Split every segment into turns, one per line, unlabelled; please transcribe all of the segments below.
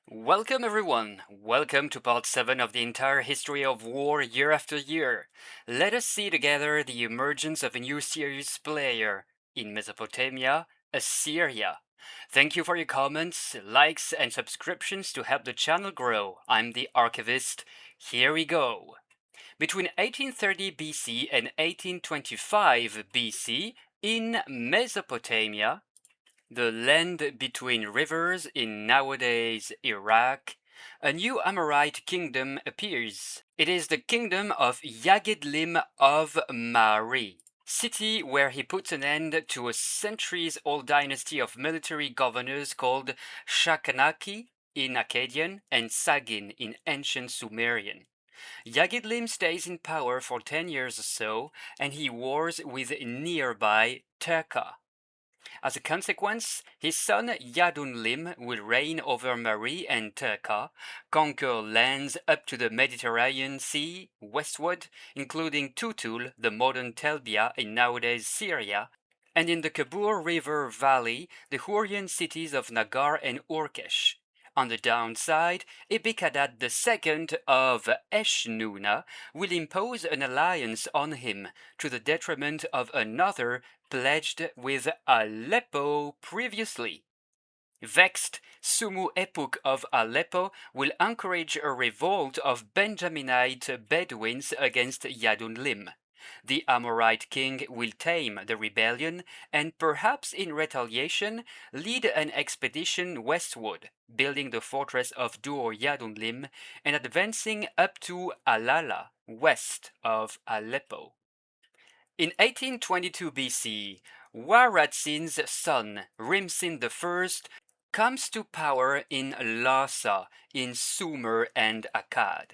Welcome everyone! Welcome to part 7 of the entire history of war year after year. Let us see together the emergence of a new serious player in Mesopotamia, Assyria. Thank you for your comments, likes and subscriptions to help the channel grow. I'm the Archivist. Here we go. Between 1830 BC and 1825 BC, in Mesopotamia, the land between rivers in nowadays Iraq, a new Amorite kingdom appears. It is the kingdom of Yagidlim of Mari, city where he puts an end to a centuries-old dynasty of military governors called Shakanaki in Akkadian and Sagin in ancient Sumerian. Yagidlim stays in power for 10 years or so, and he wars with nearby Turka. As a consequence, his son Yadunlim will reign over Mari and Turka, conquer lands up to the Mediterranean Sea westward, including Tutul, the modern Telbia in nowadays Syria, and in the Kabur River Valley, the Hurrian cities of Nagar and Urkesh. On the downside, Ebekadad II of Eshnuna will impose an alliance on him, to the detriment of another pledged with Aleppo previously. Vexed, Sumu Epuk of Aleppo will encourage a revolt of Benjaminite Bedouins against Yadunlim. The Amorite king will tame the rebellion and perhaps in retaliation lead an expedition westward, building the fortress of Dur Yadunlim and advancing up to Alala, west of Aleppo. In 1822 BC, Waratsin's son, Rimsin I, comes to power in Larsa, in Sumer and Akkad.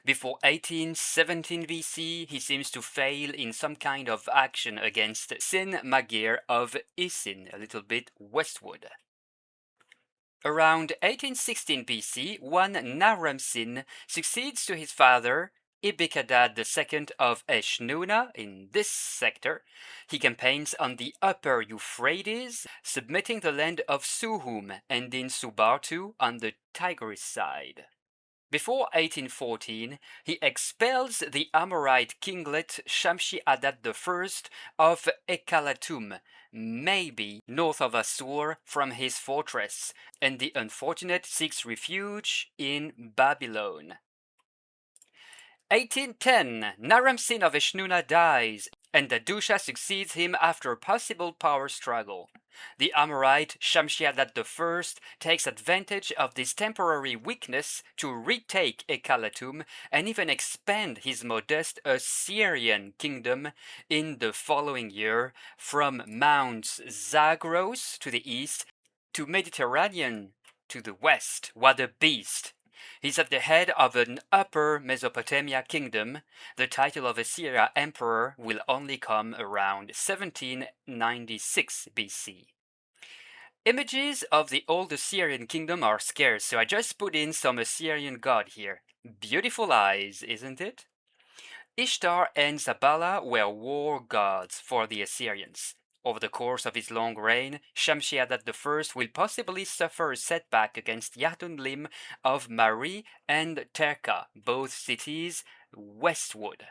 Before 1817 BC, he seems to fail in some kind of action against Sin Magir of Isin, a little bit westward. Around 1816 BC, one Naram-Sin succeeds to his father, Ebekadad II of Eshnuna in this sector. He campaigns on the upper Euphrates, submitting the land of Suhum and in Subartu on the Tigris side. Before 1814, he expels the Amorite kinglet Shamshi-Adad I of Ekallatum, maybe north of Assur, from his fortress, and the unfortunate seeks refuge in Babylon. 1810, Naram-Sin of Eshnuna dies, and Dadusha succeeds him after a possible power struggle. The Amorite Shamshi-Adad I takes advantage of this temporary weakness to retake Ekallatum and even expand his modest Assyrian kingdom in the following year from Mounts Zagros to the east to Mediterranean to the west. What a beast! He's at the head of an upper Mesopotamia kingdom. The title of Assyria emperor will only come around 1796 BC. Images of the old Assyrian kingdom are scarce, so I just put in some Assyrian god here. Beautiful eyes, isn't it? Ishtar and Zabala were war gods for the Assyrians. Over the course of his long reign, Shamshi-Adad I will possibly suffer a setback against Yadunlim of Mari and Terka, both cities westward.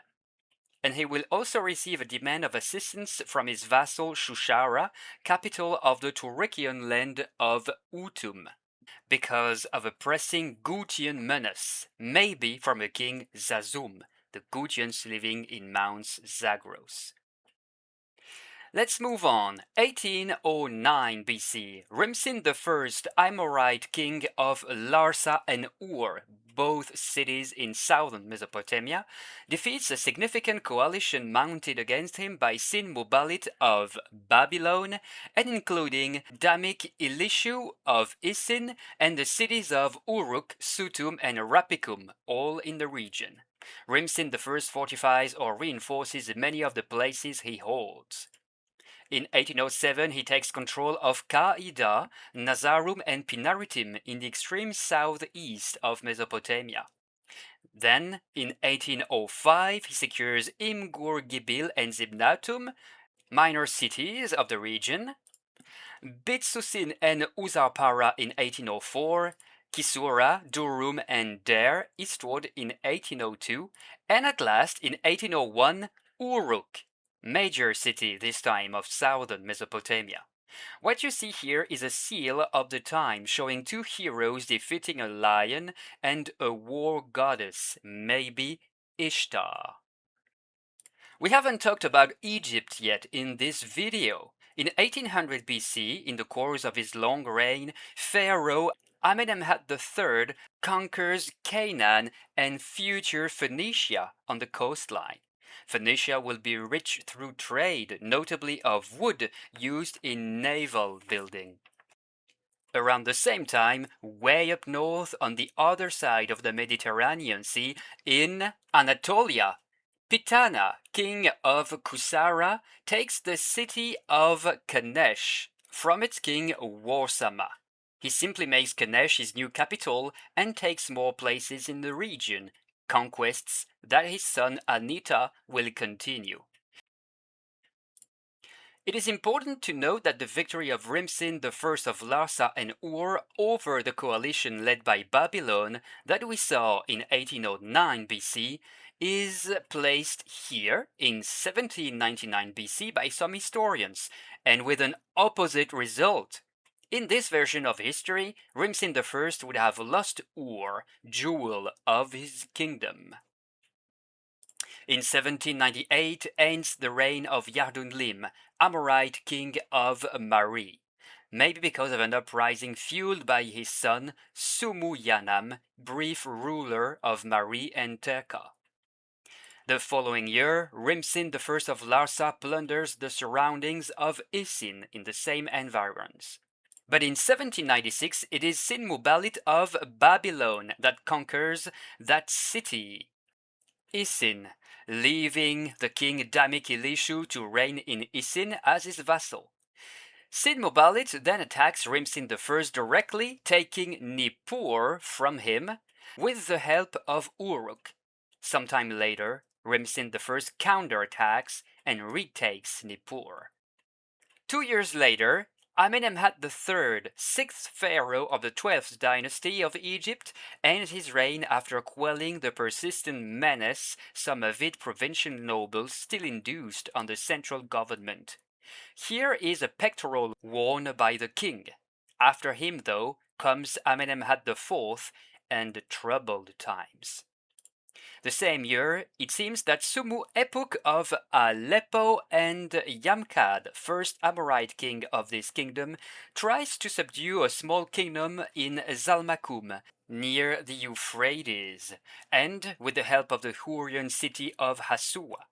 And he will also receive a demand of assistance from his vassal Shushara, capital of the Turukian land of Utum, because of a pressing Gutian menace, maybe from a king Zazum, the Gutians living in Mounts Zagros. Let's move on. 1809 BC, Rimsin I, Amorite king of Larsa and Ur, both cities in southern Mesopotamia, defeats a significant coalition mounted against him by Sin Mubalit of Babylon, and including Damik Ilishu of Isin and the cities of Uruk, Sutum, and Rapikum, all in the region. Rimsin I fortifies or reinforces many of the places he holds. In 1807, he takes control of Qaida, Nazarum, and Pinaritim in the extreme southeast of Mesopotamia. Then, in 1805, he secures Imgur Gibil and Zibnatum, minor cities of the region, Bitsusin and Uzarpara in 1804, Kisura, Durum, and Der eastward in 1802, and at last in 1801, Uruk, major city this time of southern Mesopotamia. What you see here is a seal of the time showing two heroes defeating a lion and a war goddess, maybe Ishtar. We haven't talked about Egypt yet in this video. In 1800 BC, in the course of his long reign, Pharaoh Amenemhat III conquers Canaan and future Phoenicia on the coastline. Phoenicia will be rich through trade, notably of wood used in naval building. Around the same time, way up north on the other side of the Mediterranean Sea, in Anatolia, Pitana, king of Kusara, takes the city of Kanesh from its king Warsama. He simply makes Kanesh his new capital and takes more places in the region, conquests that his son Anita will continue. It is important to note that the victory of Rimsin I of Larsa and Ur over the coalition led by Babylon that we saw in 1809 BC is placed here in 1799 BC by some historians, and with an opposite result. In this version of history, Rimsin I would have lost Ur, jewel of his kingdom. In 1798 ends the reign of Yardunlim, Amorite king of Mari, maybe because of an uprising fueled by his son Sumuyanam, brief ruler of Mari and Terka. The following year, Rimsin I of Larsa plunders the surroundings of Isin in the same environs. But in 1796, it is Sinmuballit of Babylon that conquers that city. Isin, leaving the king Damik-Ilishu to reign in Isin as his vassal. Sinmuballit then attacks Rimsin I directly, taking Nippur from him with the help of Uruk. Sometime later, Rimsin I counterattacks and retakes Nippur. 2 years later, Amenemhat III, sixth pharaoh of the 12th dynasty of Egypt, ends his reign after quelling the persistent menace some avid provincial nobles still induced on the central government. Here is a pectoral worn by the king. After him, though, comes Amenemhat IV and troubled times. The same year, it seems that Sumu Epuk of Aleppo and Yamkad, first Amorite king of this kingdom, tries to subdue a small kingdom in Zalmakum, near the Euphrates, and with the help of the Hurrian city of Hassuwa.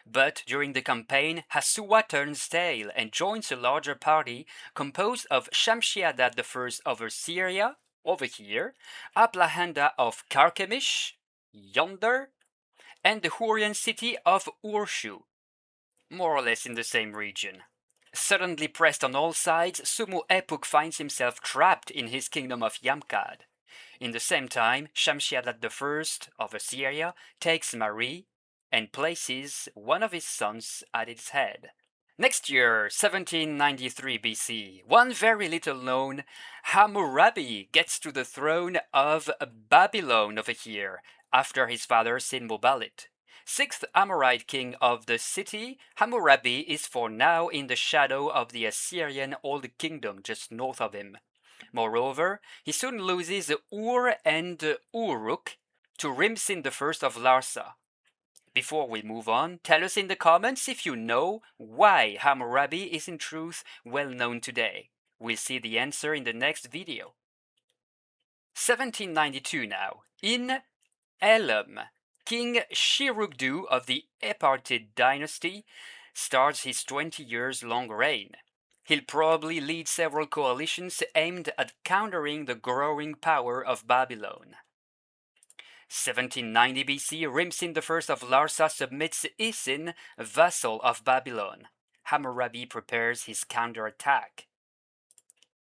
But during the campaign, Hassuwa turns tail and joins a larger party composed of Shamshi-Adad I of Assyria, over here, Aplahanda of Carchemish, yonder, and the Hurrian city of Urshu, more or less in the same region. Suddenly pressed on all sides, Sumu Epuk finds himself trapped in his kingdom of Yamkad. In the same time, Shamshi-Adad I of Assyria takes Mari and places one of his sons at its head. Next year, 1793 BC, one very little known Hammurabi gets to the throne of Babylon over here, after his father Sinmuballit. Sixth Amorite king of the city, Hammurabi is for now in the shadow of the Assyrian Old Kingdom just north of him. Moreover, he soon loses Ur and Uruk to Rimsin I of Larsa. Before we move on, tell us in the comments if you know why Hammurabi is in truth well known today. We'll see the answer in the next video. 1792 now. In Elam, King Shirugdu of the Epartid dynasty starts his 20 years long reign. He'll probably lead several coalitions aimed at countering the growing power of Babylon. 1790 BC, Rimsin I of Larsa submits Isin, vassal of Babylon. Hammurabi prepares his counterattack.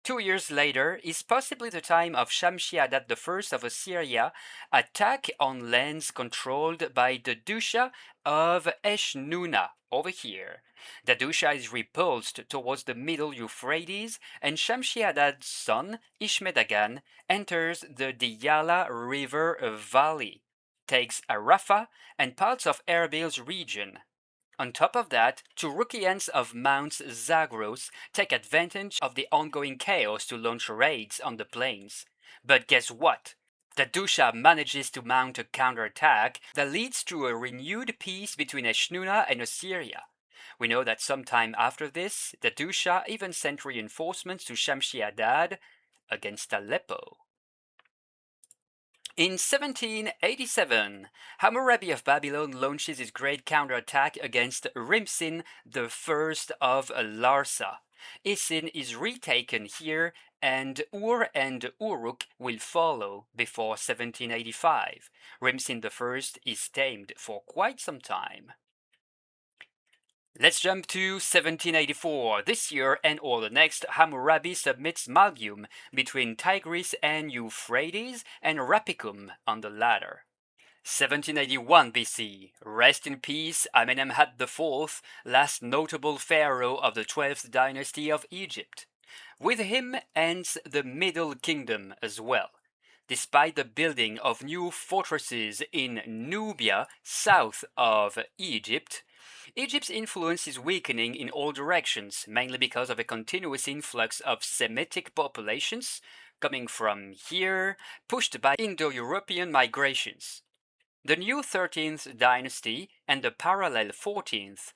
2 years later is possibly the time of Shamshi-Adad I of Assyria attack on lands controlled by the Dusha of Eshnuna over here. The Dusha is repulsed towards the middle Euphrates, and Shamshi-Adad's son Ishme-Dagan enters the Diyala River valley, takes Arrapha and parts of Erbil's region. On top of that, Turukians of Mount Zagros take advantage of the ongoing chaos to launch raids on the plains. But guess what? The Dusha manages to mount a counterattack that leads to a renewed peace between Eshnuna and Assyria. We know that sometime after this, the Dusha even sent reinforcements to Shamshi-Adad against Aleppo. In 1787, Hammurabi of Babylone launches his great counterattack against Rimsin I of Larsa. Isin is retaken here, and Ur and Uruk will follow before 1785. Rimsin I is tamed for quite some time. Let's jump to 1784. This year and or the next, Hammurabi submits Malgium between Tigris and Euphrates and Rapicum on the latter. 1781 BC. Rest in peace, Amenemhat IV, last notable pharaoh of the 12th dynasty of Egypt. With him ends the Middle Kingdom as well. Despite the building of new fortresses in Nubia, south of Egypt, Egypt's influence is weakening in all directions, mainly because of a continuous influx of Semitic populations coming from here, pushed by Indo-European migrations. The new 13th dynasty and the parallel 14th,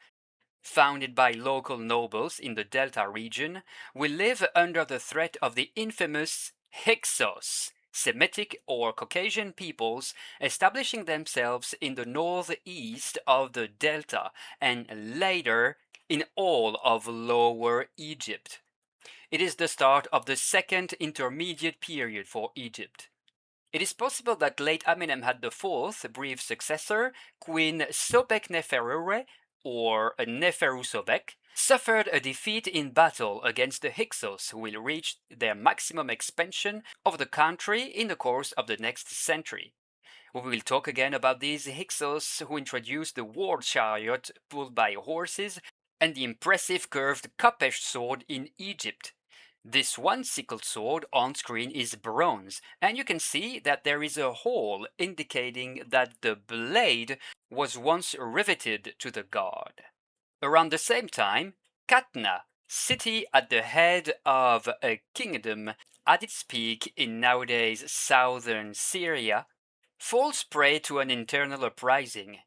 founded by local nobles in the Delta region, will live under the threat of the infamous Hyksos, Semitic or Caucasian peoples establishing themselves in the northeast of the Delta and later in all of Lower Egypt. It is the start of the second intermediate period for Egypt. It is possible that late Amenemhat IV's brief successor, Queen Sobek-Neferure, or Neferu-Sobek, suffered a defeat in battle against the Hyksos, who will reach their maximum expansion of the country in the course of the next century. We will talk again about these Hyksos who introduced the war chariot pulled by horses and the impressive curved Kopesh sword in Egypt. This one sickled sword on screen is bronze, and you can see that there is a hole indicating that the blade was once riveted to the guard. Around the same time, Katna, city at the head of a kingdom at its peak in nowadays southern Syria, falls prey to an internal uprising.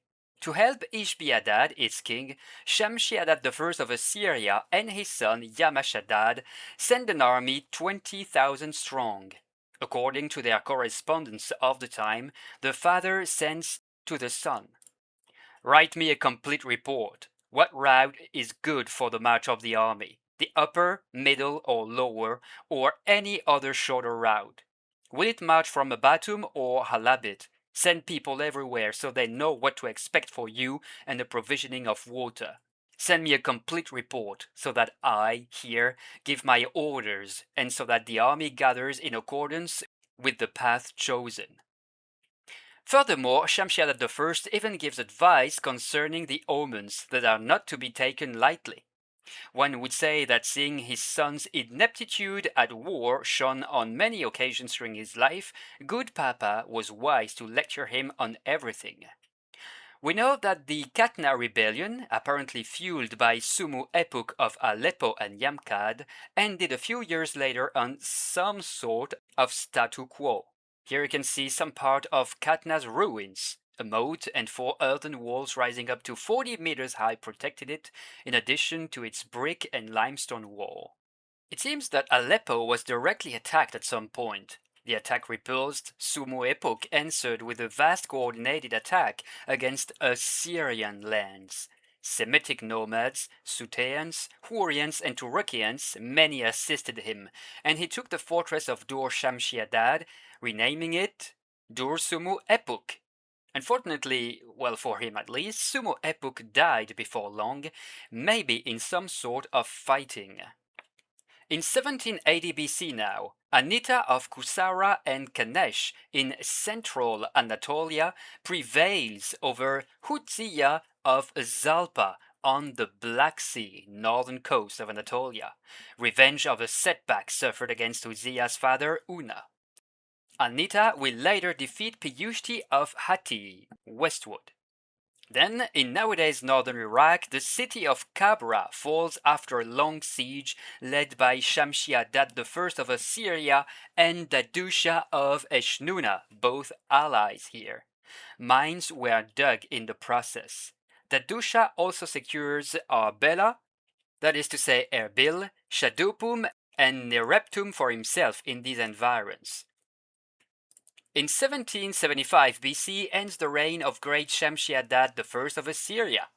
To help Ishbi-Adad, its king, Shamshi-Adad I of Assyria and his son Yamashadad send an army 20,000 strong. According to their correspondence of the time, the father sends to the son, "Write me a complete report. What route is good for the march of the army? The upper, middle, or lower, or any other shorter route? Will it march from Batum or Halabit? Send people everywhere so they know what to expect for you and the provisioning of water. Send me a complete report so that I, here, give my orders and so that the army gathers in accordance with the path chosen." Furthermore, Shamshi-Adad I even gives advice concerning the omens that are not to be taken lightly. One would say that seeing his son's ineptitude at war shown on many occasions during his life, good Papa was wise to lecture him on everything. We know that the Katna rebellion, apparently fueled by Sumu Epuk of Aleppo and Yamkad, ended a few years later on some sort of statu quo. Here you can see some part of Katna's ruins. A moat and 4 earthen walls rising up to 40 meters high protected it, in addition to its brick and limestone wall. It seems that Aleppo was directly attacked at some point. The attack repulsed, Sumu Epuk answered with a vast coordinated attack against Assyrian lands. Semitic nomads, Suteans, Hurrians, and Turukians, many assisted him, and he took the fortress of Dur Shamshi-Adad, renaming it Dur Sumu Epuk. Unfortunately, well for him at least, Sumu Epuk died before long, maybe in some sort of fighting. In 1780 BC now, Anita of Kusara and Kanesh in central Anatolia prevails over Hutziya of Zalpa on the Black Sea, northern coast of Anatolia, revenge of the setback suffered against Hutziya's father Una. Anita will later defeat Piyushti of Hatti westward. Then, in nowadays northern Iraq, the city of Kabra falls after a long siege led by Shamshi-Adad I of Assyria and Dadusha of Eshnuna, both allies here. Mines were dug in the process. Dadusha also secures Arbela, that is to say Erbil, Shadupum, and Nereptum for himself in these environs. In 1775 BC ends the reign of great Shamshi-Adad I of Assyria.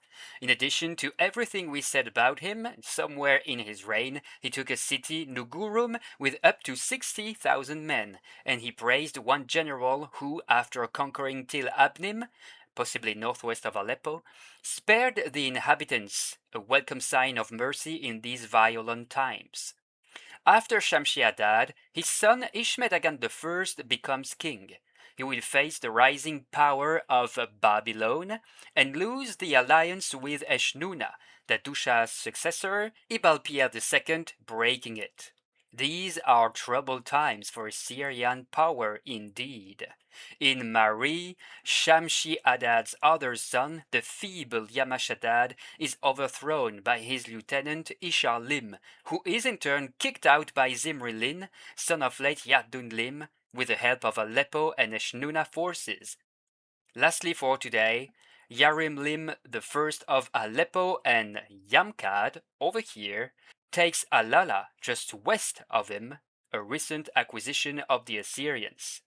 In addition to everything we said about him, somewhere in his reign he took a city, Nugurum, with up to 60,000 men, and he praised one general who, after conquering Til Abnim, possibly northwest of Aleppo, spared the inhabitants, a welcome sign of mercy in these violent times. After Shamshi-Adad, his son Ishme-Dagan I becomes king. He will face the rising power of Babylon and lose the alliance with Eshnuna, Dadusha's successor, Ibalpia II, breaking it. These are troubled times for Syrian power indeed. In Mari, Shamshi-Adad's other son, the feeble Yamashadad, is overthrown by his lieutenant Ishar-Lim, who is in turn kicked out by Zimri-Lin, son of late Yardun-Lim, with the help of Aleppo and Eshnuna forces. Lastly for today, Yarim-Lim I of Aleppo and Yamkad, over here, takes Alala just west of him, a recent acquisition of the Assyrians.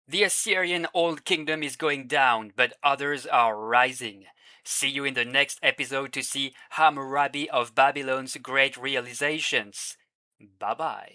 The Assyrian Old Kingdom is going down, but others are rising. See you in the next episode to see Hammurabi of Babylon's great realizations. Bye bye.